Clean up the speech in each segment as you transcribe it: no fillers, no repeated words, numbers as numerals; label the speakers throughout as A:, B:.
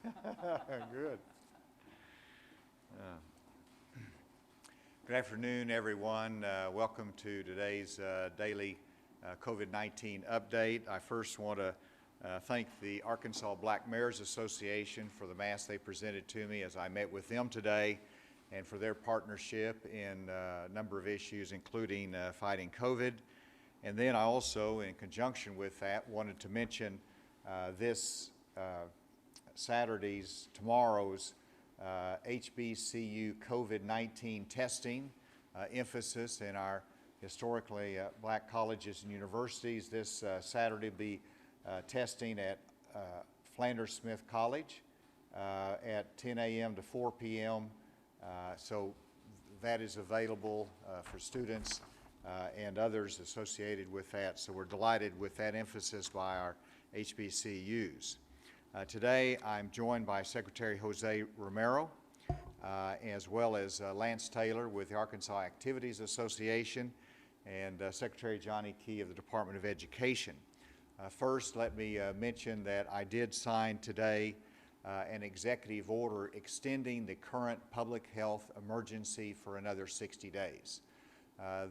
A: Good. Good afternoon, everyone. Welcome to today's daily COVID-19 update. I first want to thank the Arkansas Black Mayors Association for the mass they presented to me as I met with them today, and for their partnership in a number of issues, including fighting COVID. And then I also, in conjunction with that, wanted to mention this tomorrow's HBCU COVID-19 testing emphasis in our historically black colleges and universities. This Saturday will be testing at Flanders Smith College at 10 a.m. to 4 p.m. So that is available for students and others associated with that. So we're delighted with that emphasis by our HBCUs. Today I'm joined by Secretary Jose Romero as well as Lance Taylor with the Arkansas Activities Association and Secretary Johnny Key of the Department of Education. First, let me mention that I did sign today an executive order extending the current public health emergency for another 60 days.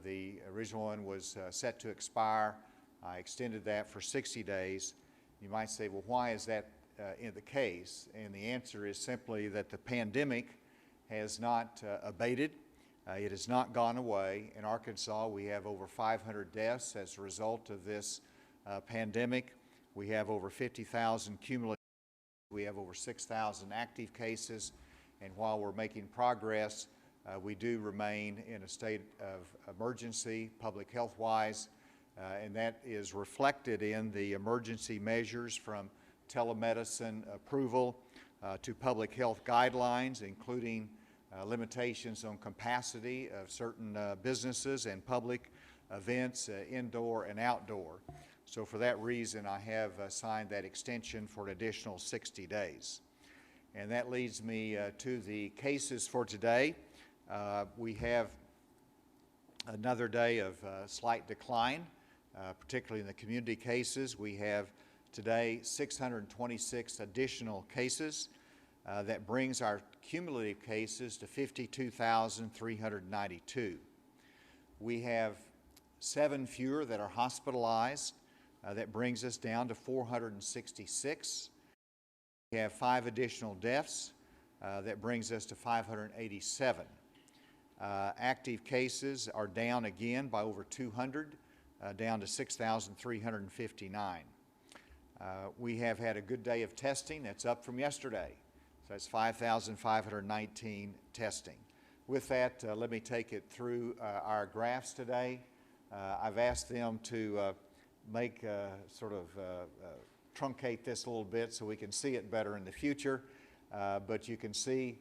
A: The original one was set to expire. I extended that for 60 days. You might say, well, why is that in the case? And the answer is simply that the pandemic has not abated. It has not gone away. In Arkansas, we have over 500 deaths as a result of this pandemic. We have over 50,000 cumulative. We have over 6,000 active cases. And while we're making progress, we do remain in a state of emergency, public health-wise, and that is reflected in the emergency measures from telemedicine approval to public health guidelines, including limitations on capacity of certain businesses and public events, indoor and outdoor. So for that reason, I have signed that extension for an additional 60 days. And that leads me to the cases for today. We have another day of slight decline, particularly in the community cases. We have today 626 additional cases. That brings our cumulative cases to 52,392. We have 7 fewer that are hospitalized. That brings us down to 466. We have 5 additional deaths. That brings us to 587. Active cases are down again by over 200, down to 6,359. We have had a good day of testing. That's up from yesterday. So that's 5,519 testing. With that, let me take it through our graphs today. I've asked them to truncate this a little bit so we can see it better in the future. But you can see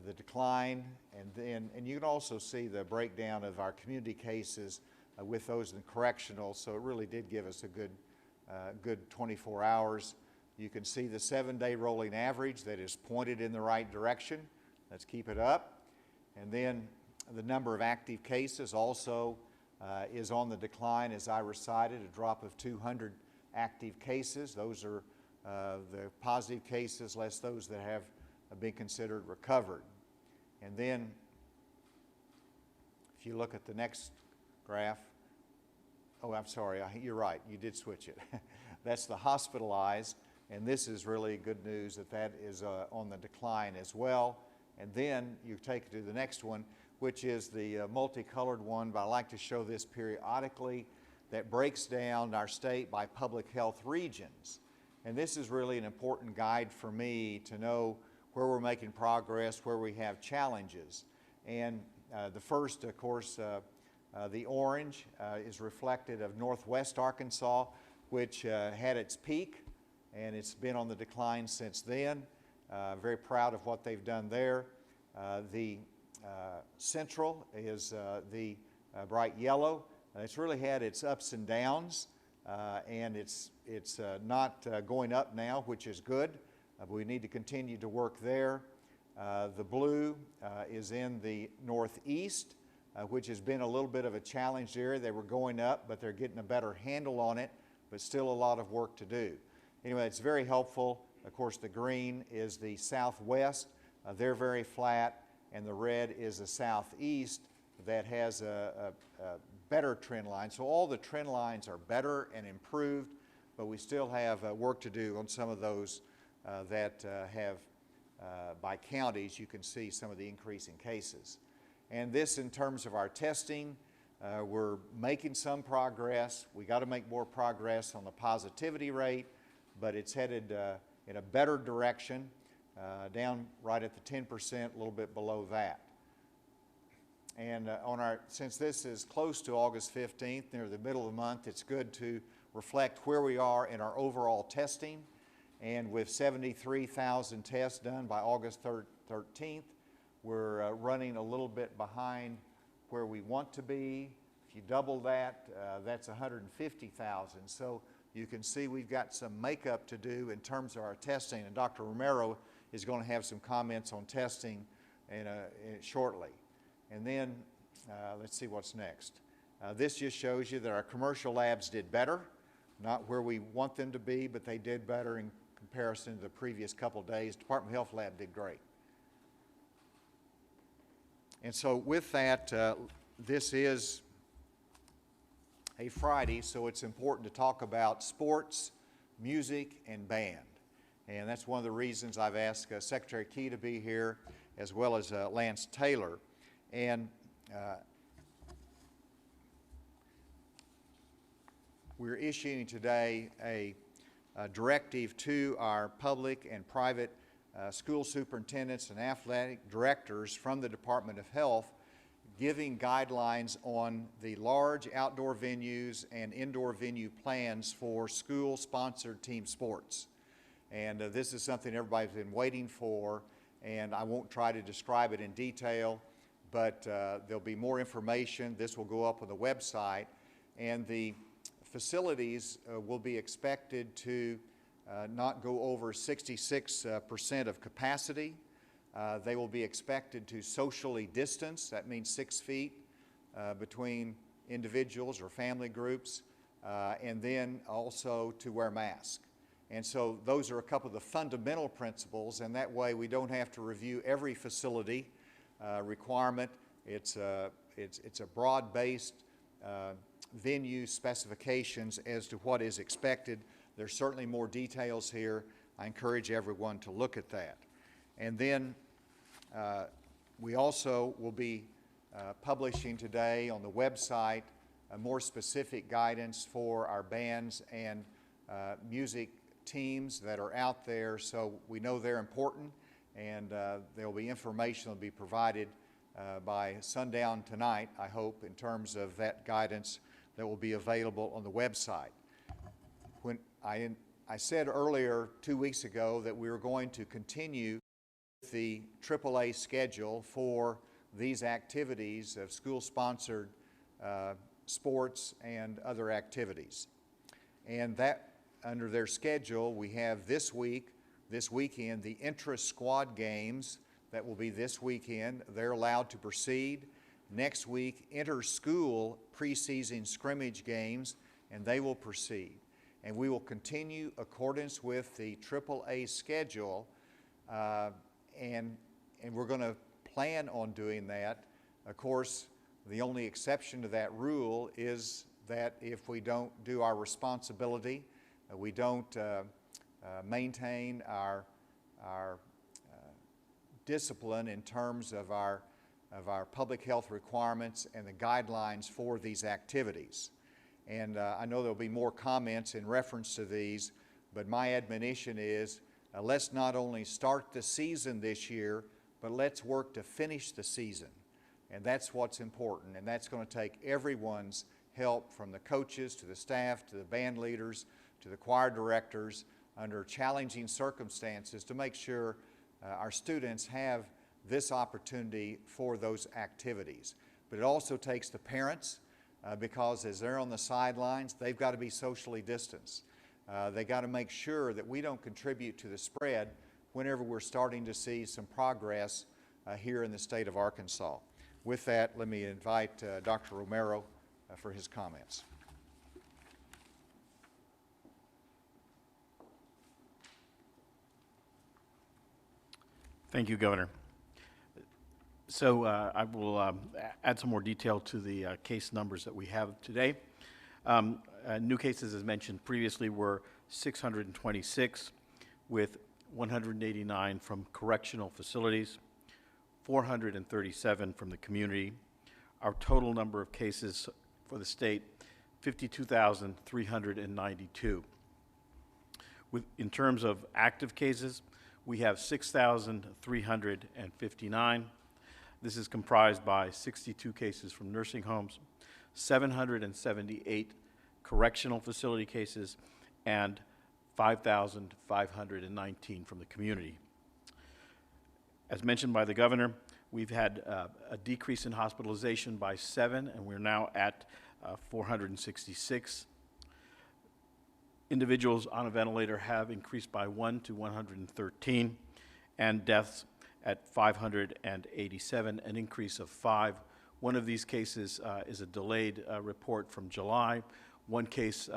A: the decline, and you can also see the breakdown of our community cases with those in correctional. So it really did give us a good 24 hours. You can see the 7-day rolling average that is pointed in the right direction. Let's keep it up. And then the number of active cases also is on the decline, as I recited, a drop of 200 active cases. Those are the positive cases, less those that have been considered recovered. And then if you look at the next graph, oh, I'm sorry, you're right, you did switch it. That's the hospitalized, and this is really good news that is on the decline as well. And then you take it to the next one, which is the multicolored one, but I like to show this periodically, that breaks down our state by public health regions. And this is really an important guide for me to know where we're making progress, where we have challenges. And the first, of course, the orange is reflective of Northwest Arkansas, which had its peak, and it's been on the decline since then. Very proud of what they've done there. The central is the bright yellow. It's really had its ups and downs, and it's not going up now, which is good. But we need to continue to work there. The blue is in the northeast, which has been a little bit of a challenge area. They were going up, but they're getting a better handle on it, but still a lot of work to do. Anyway, it's very helpful Of course, the green is the southwest. They're very flat, and the red is the southeast that has a better trend line. So all the trend lines are better and improved, but we still have work to do on some of those that have, by counties, you can see some of the increase in cases. And this, in terms of our testing, we're making some progress. We got to make more progress on the positivity rate, but it's headed in a better direction, down right at the 10%, a little bit below that. And since this is close to August 15th, near the middle of the month, it's good to reflect where we are in our overall testing. And with 73,000 tests done by August 13th, we're running a little bit behind where we want to be. If you double that, that's 150,000. So you can see we've got some makeup to do in terms of our testing, and Dr. Romero is going to have some comments on testing shortly. And then, let's see what's next. This just shows you that our commercial labs did better, not where we want them to be, but they did better in comparison to the previous couple of days. Department of Health lab did great. And so with that, this is a Friday, so it's important to talk about sports, music, and band. And that's one of the reasons I've asked Secretary Key to be here, as well as Lance Taylor. And we're issuing today a directive to our public and private school superintendents and athletic directors from the Department of Health, giving guidelines on the large outdoor venues and indoor venue plans for school-sponsored team sports. And this is something everybody's been waiting for, and I won't try to describe it in detail, but there'll be more information. This will go up on the website, and the facilities will be expected to not go over 66% of capacity. They will be expected to socially distance. That means 6 feet between individuals or family groups, and then also to wear masks. And so those are a couple of the fundamental principles, and that way we don't have to review every facility requirement. It's a broad-based venue specifications as to what is expected. There's certainly more details here. I encourage everyone to look at that. And then we also will be publishing today on the website more specific guidance for our bands and music teams that are out there. So we know they're important, and there will be information that will be provided by sundown tonight, I hope, in terms of that guidance that will be available on the website. When I said earlier 2 weeks ago that we were going to continue the AAA schedule for these activities of school-sponsored sports and other activities. And that, under their schedule, we have this weekend, the intra-squad games that will be this weekend. They're allowed to proceed. Next week, inter-school preseason scrimmage games, and they will proceed. And we will continue accordance with the AAA schedule, and we're going to plan on doing that. Of course, the only exception to that rule is that if we don't do our responsibility, we don't maintain our discipline in terms of our public health requirements and the guidelines for these activities. And I know there'll be more comments in reference to these, but my admonition is let's not only start the season this year, but let's work to finish the season. And that's what's important, and that's going to take everyone's help, from the coaches to the staff to the band leaders to the choir directors, under challenging circumstances, to make sure our students have this opportunity for those activities. But it also takes the parents, because as they're on the sidelines, they've got to be socially distanced. They got to make sure that we don't contribute to the spread whenever we're starting to see some progress here in the state of Arkansas. With that, let me invite Dr. Romero for his comments.
B: Thank you, Governor. So I will add some more detail to the case numbers that we have today. New cases, as mentioned previously, were 626, with 189 from correctional facilities, 437 from the community. Our total number of cases for the state, 52,392. In terms of active cases, we have 6,359. This is comprised by 62 cases from nursing homes, 778 correctional facility cases, and 5,519 from the community. As mentioned by the governor, we've had a decrease in hospitalization by 7, and we're now at 466. Individuals on a ventilator have increased by 1 to 113, and deaths at 587, an increase of 5. One of these cases is a delayed report from July. One case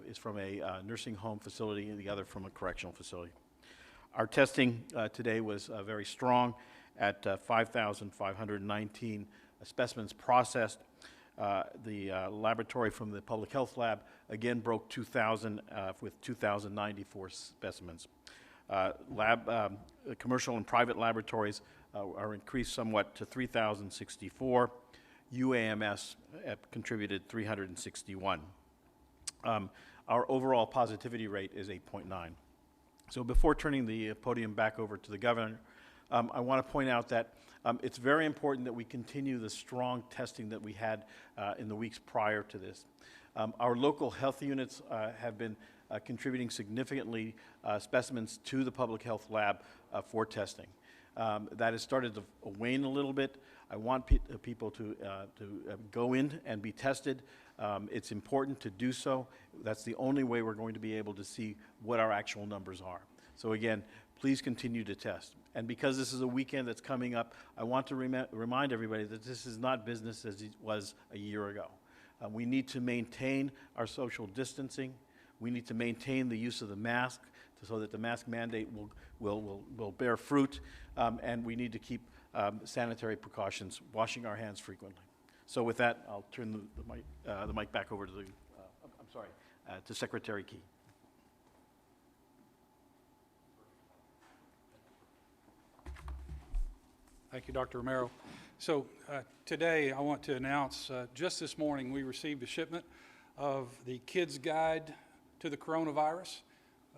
B: is from a nursing home facility and the other from a correctional facility. Our testing today was very strong at 5,519 specimens processed. The laboratory from the public health lab again broke 2,000 with 2,094 specimens. Commercial and private laboratories are increased somewhat to 3,064. UAMS contributed 361. Our overall positivity rate is 8.9. So before turning the podium back over to the governor, I want to point out that it's very important that we continue the strong testing that we had in the weeks prior to this. Our local health units have been contributing significantly specimens to the public health lab for testing. That has started to wane a little bit. I want people to go in and be tested. It's important to do so. That's the only way we're going to be able to see what our actual numbers are. So again, please continue to test. And because this is a weekend that's coming up, I want to remind everybody that this is not business as it was a year ago. We need to maintain our social distancing. We need to maintain the use of the mask so that the mask mandate will bear fruit. And we need to keep sanitary precautions, washing our hands frequently. So with that, I'll turn the mic back over to to Secretary Key.
C: Thank you, Dr. Romero. So today I want to announce, just this morning we received a shipment of the Kids Guide to the Coronavirus.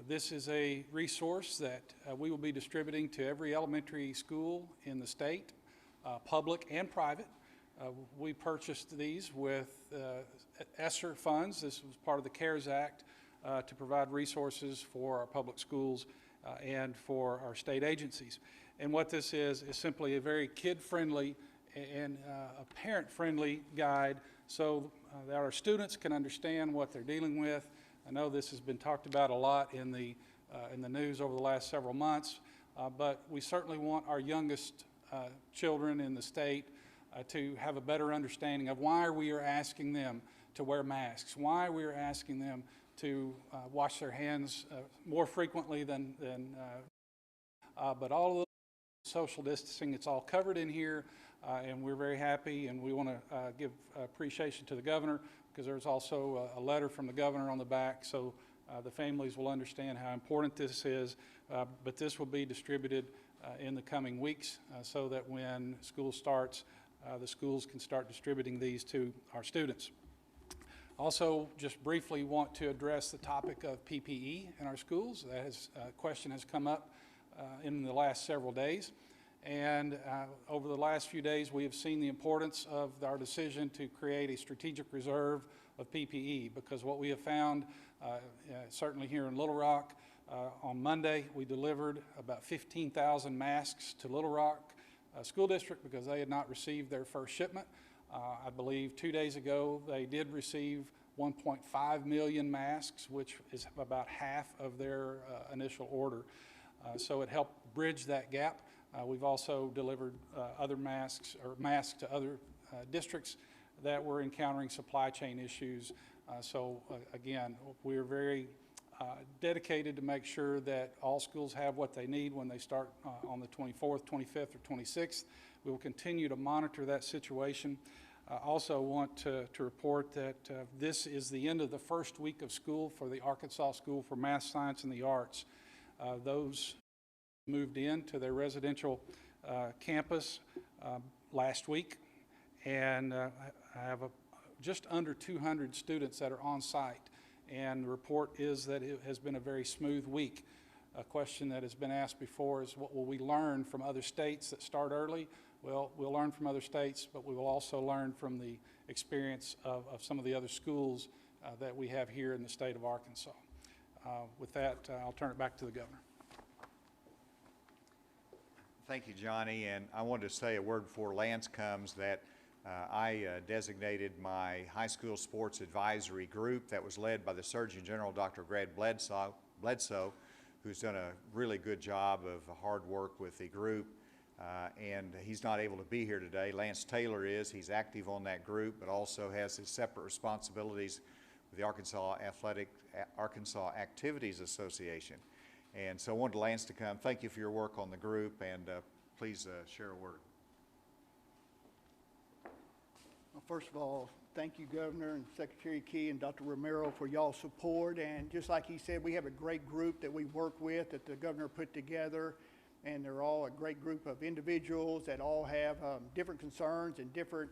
C: This is a resource that we will be distributing to every elementary school in the state, public and private. We purchased these with ESSER funds. This was part of the CARES Act to provide resources for our public schools and for our state agencies. And what this is simply a very kid-friendly and a parent-friendly guide so that our students can understand what they're dealing with. I know this has been talked about a lot in the news over the last several months, but we certainly want our youngest children in the state to have a better understanding of why we are asking them to wear masks, why we are asking them to wash their hands more frequently than but all of those social distancing, it's all covered in here, and we're very happy, and we want to give appreciation to the governor because there's also a letter from the governor on the back, so the families will understand how important this is, but this will be distributed in the coming weeks so that when school starts, the schools can start distributing these to our students. Also, just briefly want to address the topic of PPE in our schools. That question has come up in the last several days. And over the last few days, we have seen the importance of our decision to create a strategic reserve of PPE, because what we have found, certainly here in Little Rock, on Monday, we delivered about 15,000 masks to Little Rock School District because they had not received their first shipment. I believe 2 days ago, they did receive 1.5 million masks, which is about half of their initial order. So it helped bridge that gap. We've also delivered other masks to other districts that were encountering supply chain issues. So again, we're very dedicated to make sure that all schools have what they need when they start on the 24th, 25th, or 26th. We will continue to monitor that situation. I also want to report that this is the end of the first week of school for the Arkansas School for Math, Science, and the Arts. Those moved into their residential campus last week, and I have just under 200 students that are on site, and the report is that it has been a very smooth week. A question that has been asked before is, what will we learn from other states that start early? Well, we'll learn from other states, but we will also learn from the experience of some of the other schools that we have here in the state of Arkansas. With that, I'll turn it back to the governor.
A: Thank you, Johnny, and I wanted to say a word before Lance comes that I designated my high school sports advisory group that was led by the Surgeon General, Dr. Greg Bledsoe, who's done a really good job of hard work with the group, and he's not able to be here today. Lance Taylor is. He's active on that group, but also has his separate responsibilities with the Arkansas Activities Association. And so I wanted Lance to come. Thank you for your work on the group, and please share a word.
D: Well, first of all, thank you, Governor and Secretary Key and Dr. Romero, for y'all's support. And just like he said, we have a great group that we work with that the governor put together, and they're all a great group of individuals that all have different concerns and different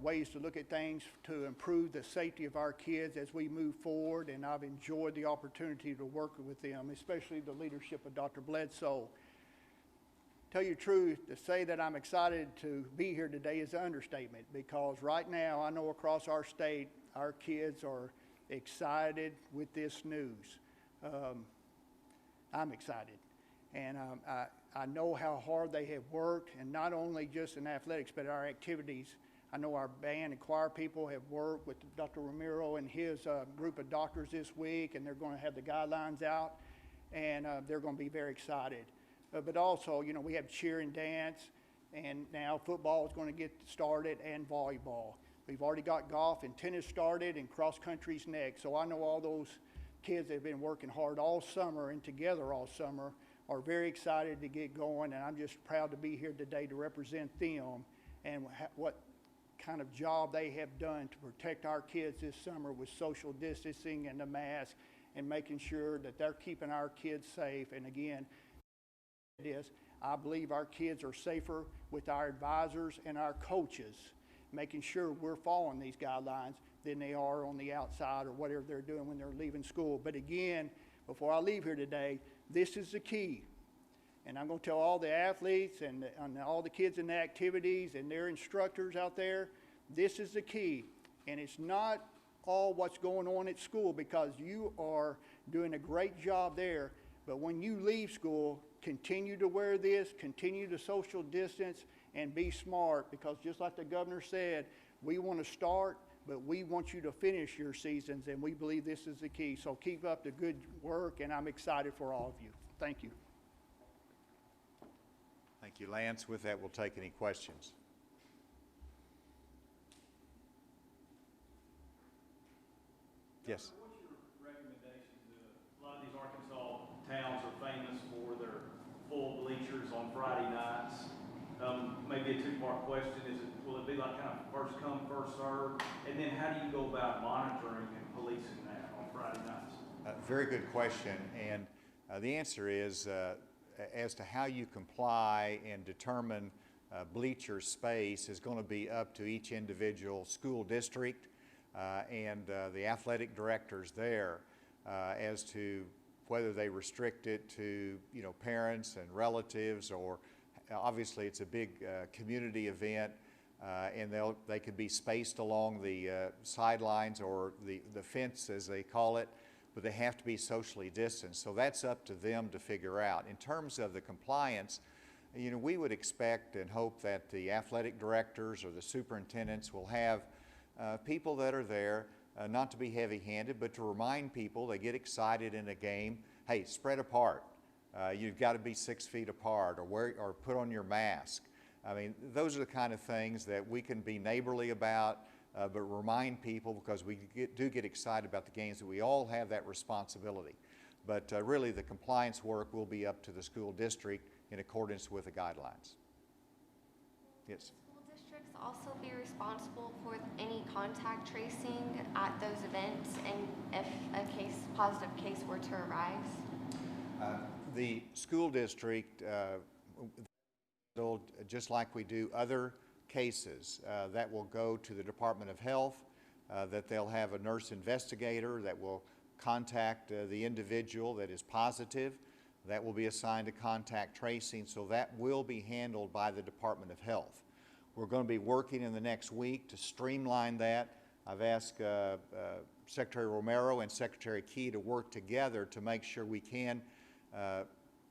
D: ways to look at things to improve the safety of our kids as we move forward. And I've enjoyed the opportunity to work with them, especially the leadership of Dr. Bledsoe. Tell you the truth, to say that I'm excited to be here today is an understatement, because right now I know across our state our kids are excited with this news. I'm excited, and I know how hard they have worked, and not only just in athletics but our activities. I know our band and choir people have worked with Dr. Romero and his group of doctors this week, and they're going to have the guidelines out, and they're going to be very excited. But also, you know, we have cheer and dance, and now football is going to get started, and volleyball. We've already got golf and tennis started, and cross country's next. So I know all those kids that have been working hard all summer and together all summer are very excited to get going, and I'm just proud to be here today to represent them and what kind of job they have done to protect our kids this summer with social distancing and the mask, and making sure that they're keeping our kids safe. And again, I believe our kids are safer with our advisors and our coaches, making sure we're following these guidelines, than they are on the outside or whatever they're doing when they're leaving school. But again, before I leave here today, this is the key. And I'm going to tell all the athletes and all the kids in the activities and their instructors out there, this is the key. And it's not all what's going on at school, because you are doing a great job there. But when you leave school, continue to wear this, continue to social distance, and be smart, because just like the governor said, we want to start, but we want you to finish your seasons, and we believe this is the key. So keep up the good work, and I'm excited for all of you. Thank you.
A: Thank you, Lance. With that, we'll take any questions. Yes.
B: What's your recommendation to a lot of these Arkansas towns are famous for their full bleachers on Friday nights? Maybe a two-part question. Will it be like kind of first come, first serve? And then how do you go about monitoring and policing that on Friday nights?
A: Very good question. And the answer is, as to how you comply and determine bleacher space is going to be up to each individual school district and the athletic directors there as to whether they restrict it to, you know, parents and relatives, or obviously it's a big community event, and they could be spaced along the sidelines or the fence, as they call it, but they have to be socially distanced. So that's up to them to figure out. In terms of the compliance, you know, we would expect and hope that the athletic directors or the superintendents will have people that are there, not to be heavy-handed, but to remind people, they get excited in a game, hey, spread apart. You've got to be 6 feet apart, or put on your mask. I mean, those are the kind of things that we can be neighborly about, but remind people, because we do get excited about the games, that we all have that responsibility. But really the compliance work will be up to the school district in accordance with the guidelines. Yes.
E: School districts also be responsible for any contact tracing at those events, and if a positive case were to arise?
A: The school district, just like we do other cases, that will go to the Department of Health, that they'll have a nurse investigator that will contact the individual that is positive. That will be assigned to contact tracing, so that will be handled by the Department of Health. We're going to be working in the next week to streamline that. I've asked Secretary Romero and Secretary Key to work together to make sure we can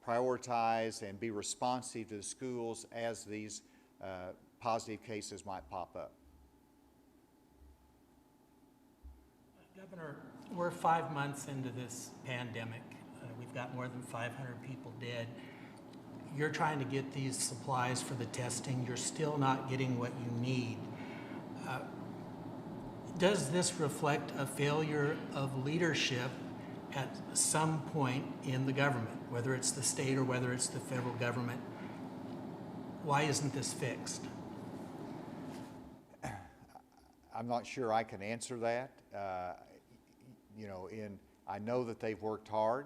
A: prioritize and be responsive to the schools as these positive cases might pop up.
F: Governor, we're 5 months into this pandemic. We've got more than 500 people dead. You're trying to get these supplies for the testing. You're still not getting what you need. Does this reflect a failure of leadership at some point in the government, whether it's the state or whether it's the federal government? Why isn't this fixed?
A: I'm not sure I can answer that. I know that they've worked hard,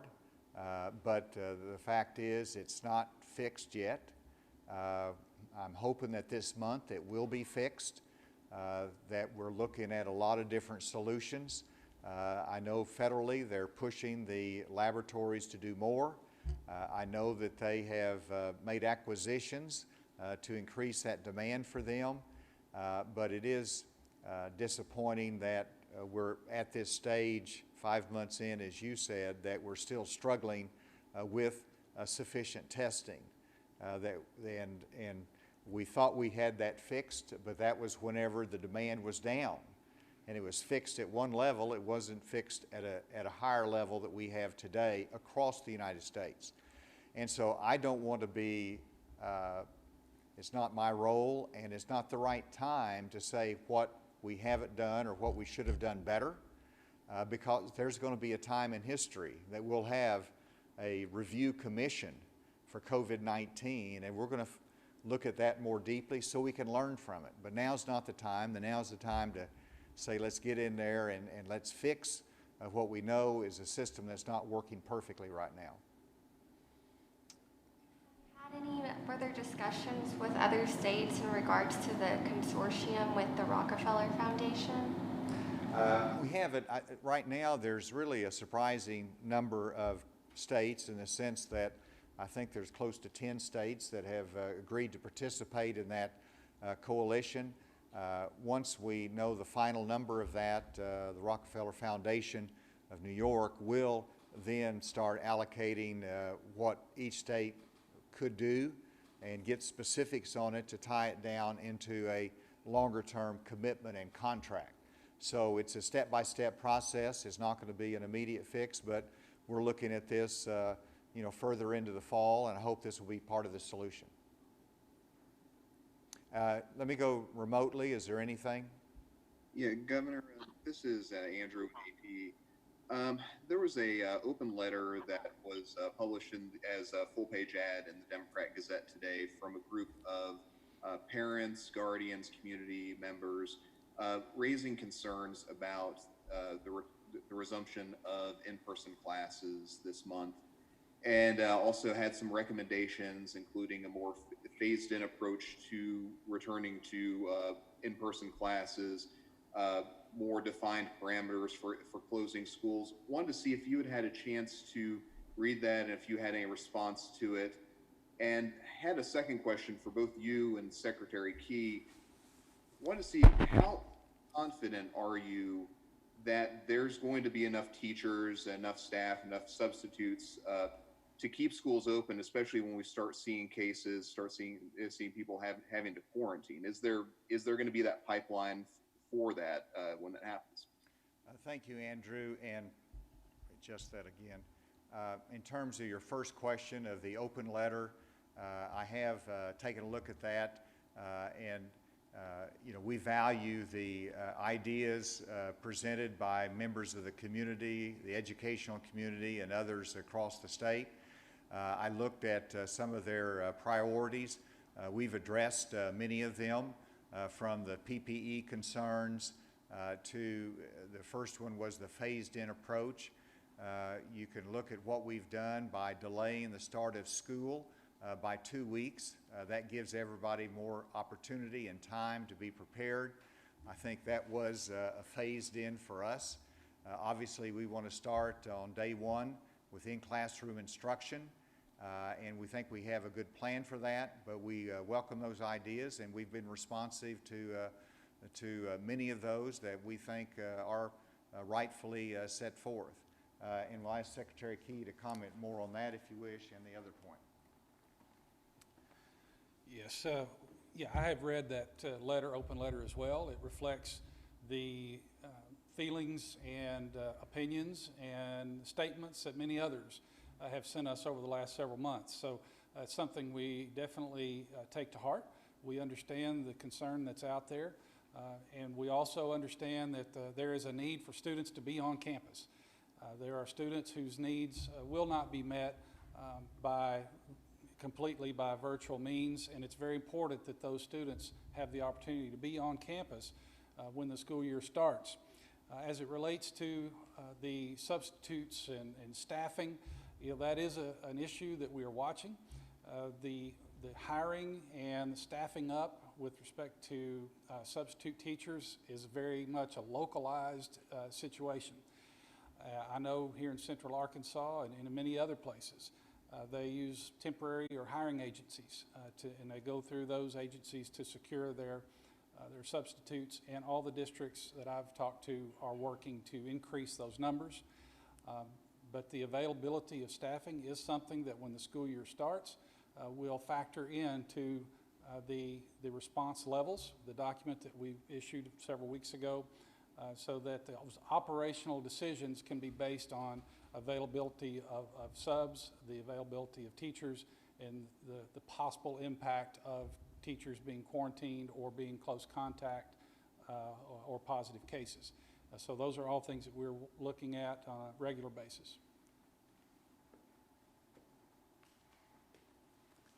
A: but the fact is it's not fixed yet. I'm hoping that this month it will be fixed, that we're looking at a lot of different solutions. I know federally they're pushing the laboratories to do more. I know that they have made acquisitions to increase that demand for them, but it is disappointing that we're at this stage 5 months in, as you said, that we're still struggling with sufficient testing. And we thought we had that fixed, but that was whenever the demand was down. And it was fixed at one level. It wasn't fixed at a higher level that we have today across the United States. And so I don't want to be, it's not my role, and it's not the right time to say what we haven't done or what we should have done better, because there's going to be a time in history that we'll have a review commission for COVID-19, and we're going to look at that more deeply so we can learn from it. But now's not the time. Now's the time to say, let's get in there and let's fix what we know is a system that's not working perfectly right now.
E: Had any further discussions with other states in regards to the consortium with the Rockefeller Foundation?
A: We haven't. Right now, there's really a surprising number of states in the sense that I think there's close to 10 states that have agreed to participate in that coalition. Once we know the final number of that, the Rockefeller Foundation of New York will then start allocating what each state could do and get specifics on it to tie it down into a longer-term commitment and contract. So it's a step-by-step process. It's not going to be an immediate fix, but we're looking at this further into the fall, and I hope this will be part of the solution. Let me go remotely. Is there anything?
G: Yeah, Governor, this is Andrew with AP. There was a open letter that was published as a full-page ad in the Democrat Gazette today from a group of parents, guardians, community members, raising concerns about the resumption of in-person classes this month, and also had some recommendations, including a more phased-in approach to returning to in-person classes, more defined parameters for closing schools. Wanted to see if you had a chance to read that and if you had any response to it. And had a second question for both you and Secretary Key. Wanted to see how confident are you that there's going to be enough teachers, enough staff, enough substitutes to keep schools open, especially when we start seeing cases, start seeing people having to quarantine. Is there going to be that pipeline for that when that happens?
A: Thank you, Andrew, and just that again. In terms of your first question of the open letter, I have taken a look at that, and we value the ideas presented by members of the community, the educational community, and others across the state. I looked at some of their priorities. We've addressed many of them, from the PPE concerns to the first one was the phased-in approach. You can look at what we've done by delaying the start of school by 2 weeks. That gives everybody more opportunity and time to be prepared. I think that was a phased in for us. Obviously, we want to start on day one with in-classroom instruction, and we think we have a good plan for that, but we welcome those ideas, and we've been responsive to many of those that we think are rightfully set forth. And we'll ask Secretary Key to comment more on that if you wish, and the other point.
C: Yes, yeah, I have read that open letter as well. It reflects the feelings and opinions and statements that many others have sent us over the last several months. So it's something we definitely take to heart. We understand the concern that's out there, and we also understand that there is a need for students to be on campus. There are students whose needs will not be met completely by virtual means, and it's very important that those students have the opportunity to be on campus when the school year starts. As it relates to the substitutes and staffing, that is an issue that we are watching. The hiring and staffing up with respect to substitute teachers is very much a localized situation. I know here in Central Arkansas and in many other places, they use temporary or hiring agencies, and they go through those agencies to secure their substitutes, and all the districts that I've talked to are working to increase those numbers. But the availability of staffing is something that when the school year starts, we'll factor into the response levels, the document that we issued several weeks ago, so that those operational decisions can be based on availability of subs, the availability of teachers, and the possible impact of teachers being quarantined or being close contact or positive cases. So those are all things that we're looking at on a regular basis.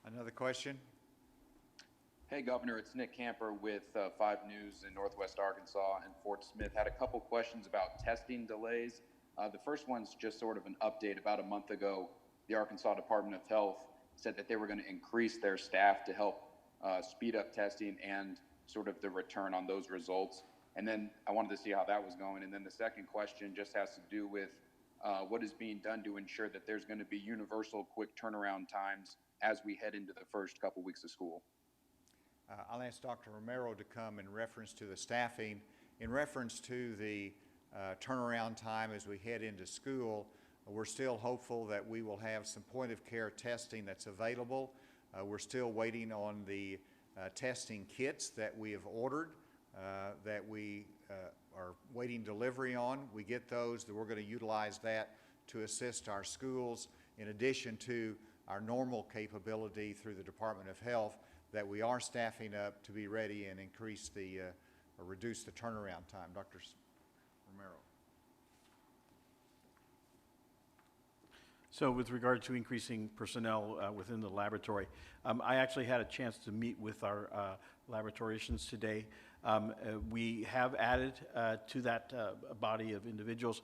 A: Another question?
H: Hey, Governor, it's Nick Camper with 5 News in Northwest Arkansas and Fort Smith. Had a couple questions about testing delays. The first one's just sort of an update. About a month ago, the Arkansas Department of Health said that they were going to increase their staff to help speed up testing and sort of the return on those results. And then I wanted to see how that was going. And then the second question just has to do with what is being done to ensure that there's going to be universal quick turnaround times as we head into the first couple weeks of school.
A: I'll ask Dr. Romero to come in reference to the staffing. In reference to the turnaround time as we head into school, we're still hopeful that we will have some point-of-care testing that's available. We're still waiting on the testing kits that we have ordered, that we are waiting delivery on. We get those, that we're going to utilize that to assist our schools, in addition to our normal capability through the Department of Health, that we are staffing up to be ready and increase the, or reduce the turnaround time. Dr. Romero.
B: So with regard to increasing personnel within the laboratory, I actually had a chance to meet with our laboratoricians today. We have added to that body of individuals.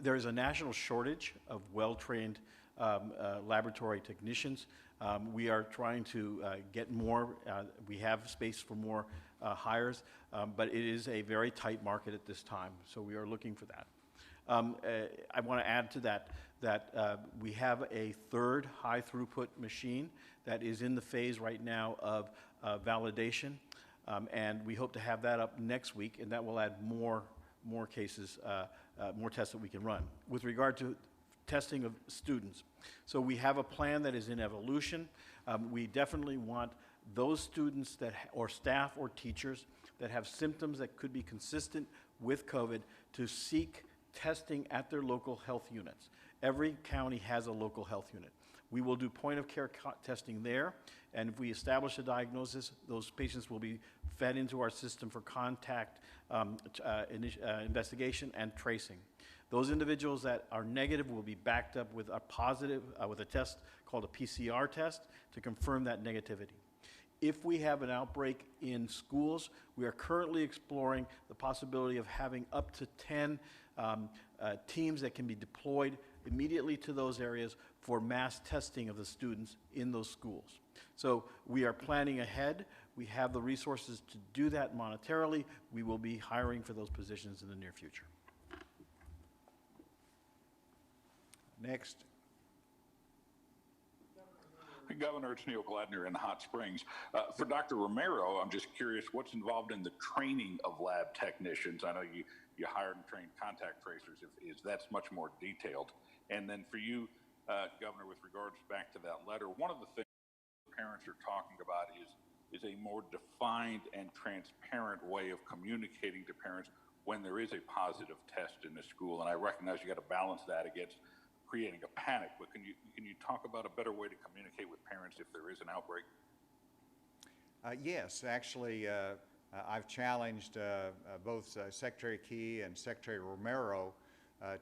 B: There is a national shortage of well-trained laboratory technicians. We are trying to get more. We have space for more hires, but it is a very tight market at this time, so we are looking for that. I want to add to that we have a third high throughput machine that is in the phase right now of validation, and we hope to have that up next week, and that will add more cases, more tests that we can run. With regard to testing of students, so we have a plan that is in evolution. We definitely want those students that, or staff or teachers that have symptoms that could be consistent with COVID to seek testing at their local health units. Every county has a local health unit. We will do point-of-care testing there, and if we establish a diagnosis, those patients will be fed into our system for contact investigation and tracing. Those individuals that are negative will be backed up with a positive, with a test called a PCR test to confirm that negativity. If we have an outbreak in schools, we are currently exploring the possibility of having up to 10 teams that can be deployed immediately to those areas for mass testing of the students in those schools. So we are planning ahead. We have the resources to do that monetarily. We will be hiring for those positions in the near future.
A: Next.
I: Governor, it's Neil Gladner in Hot Springs. For Dr. Romero, I'm just curious what's involved in the training of lab technicians. I know you hired and trained contact tracers, if that's much more detailed. And then for you, Governor, with regards back to that letter, one of the things parents are talking about is a more defined and transparent way of communicating to parents when there is a positive test in the school. And I recognize you got to balance that against creating a panic, but can you talk about a better way to communicate with parents if there is an outbreak?
A: Yes, actually, I've challenged both Secretary Key and Secretary Romero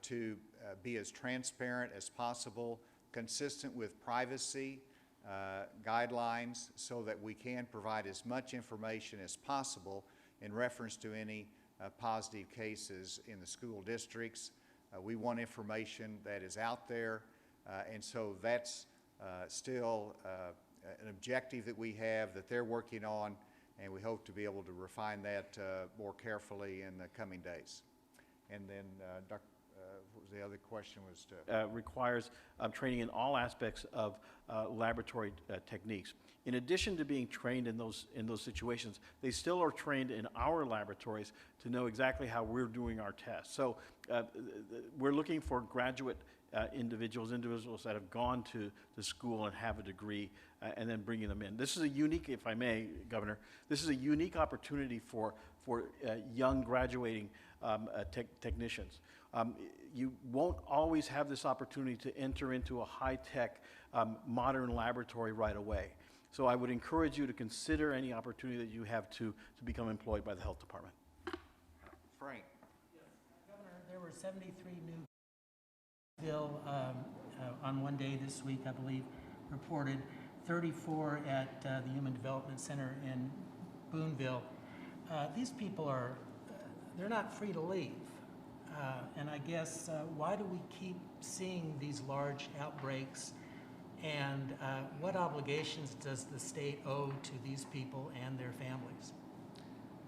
A: to be as transparent as possible, consistent with privacy guidelines, so that we can provide as much information as possible in reference to any positive cases in the school districts. We want information that is out there, and so that's still an objective that we have, that they're working on, and we hope to be able to refine that more carefully in the coming days. And then, what was the other question? Was to
B: requires training in all aspects of laboratory techniques. In addition to being trained in those situations, they still are trained in our laboratories to know exactly how we're doing our tests. So we're looking for graduate individuals that have gone to the school and have a degree, and then bringing them in. This is a unique, if I may, Governor, this is a unique opportunity for young graduating technicians. You won't always have this opportunity to enter into a high-tech, modern laboratory right away. So I would encourage you to consider any opportunity that you have to become employed by the health department.
A: Frank.
F: Yes. Governor, there were 73 new bill on one day this week, I believe, reported, 34 at the Human Development Center in Boonville. These people they're not free to leave. And I guess, why do we keep seeing these large outbreaks? And what obligations does the state owe to these people and their families?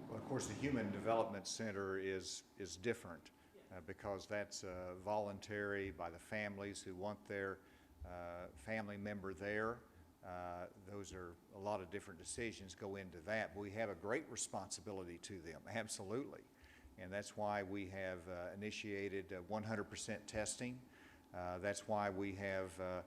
A: Well, of course, the Human Development Center is different because that's voluntary by the families who want their family member there. Those are a lot of different decisions go into that. But we have a great responsibility to them, absolutely. And that's why we have initiated 100% testing. That's why we have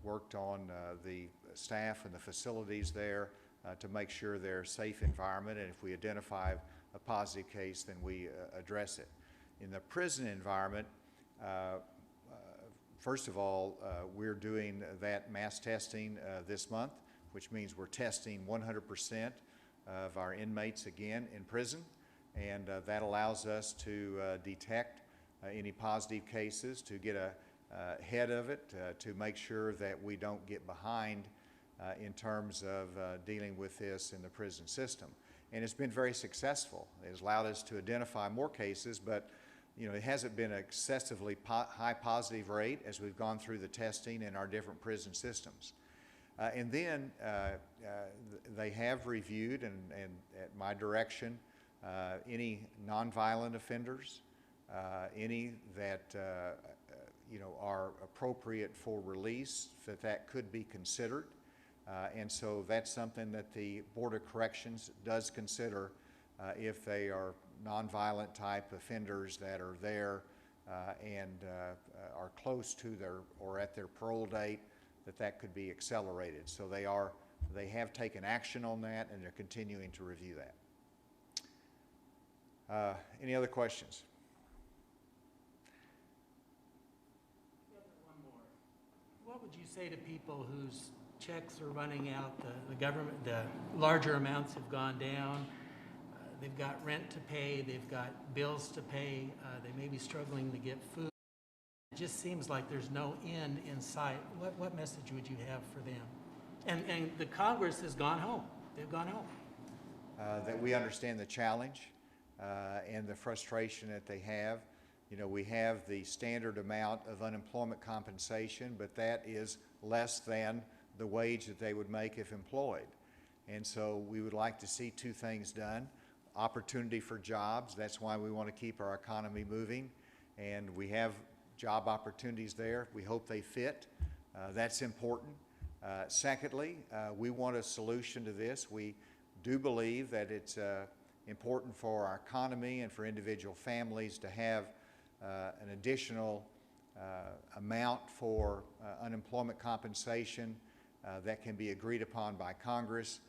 A: worked on the staff and the facilities there to make sure they're a safe environment, and if we identify a positive case, then we address it. In the prison environment, first of all, we're doing that mass testing this month, which means we're testing 100% of our inmates again in prison, and that allows us to detect any positive cases, to get ahead of it, to make sure that we don't get behind in terms of dealing with this in the prison system. And it's been very successful. It has allowed us to identify more cases, but it hasn't been an excessively high positive rate as we've gone through the testing in our different prison systems. And then they have reviewed, and at my direction, any nonviolent offenders, any that are appropriate for release, that could be considered. And so that's something that the Board of Corrections does consider if they are nonviolent type offenders that are there and are close to or at their parole date, that could be accelerated. So they have taken action on that, and they're continuing to review that. Any other questions?
F: What would you say to people whose checks are running out, the government, the larger amounts have gone down, they've got rent to pay, they've got bills to pay, they may be struggling to get food. It just seems like there's no end in sight. What message would you have for them? And the Congress has gone home. They've gone home.
A: That we understand the challenge and the frustration that they have. You know, we have the standard amount of unemployment compensation, but that is less than the wage that they would make if employed. And so we would like to see two things done. Opportunity for jobs, that's why we want to keep our economy moving. And we have job opportunities there. We hope they fit. That's important. Secondly, we want a solution to this. We do believe that it's important for our economy and for individual families to have an additional amount for unemployment compensation that can be agreed upon by Congress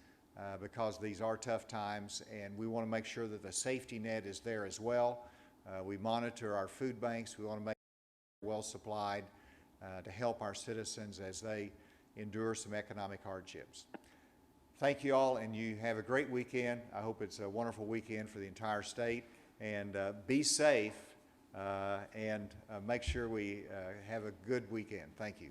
A: because these are tough times, and we want to make sure that the safety net is there as well. We monitor our food banks. We want to make sure they're well supplied to help our citizens as they endure some economic hardships. Thank you all, and you have a great weekend. I hope it's a wonderful weekend for the entire state, and be safe and make sure we have a good weekend. Thank you.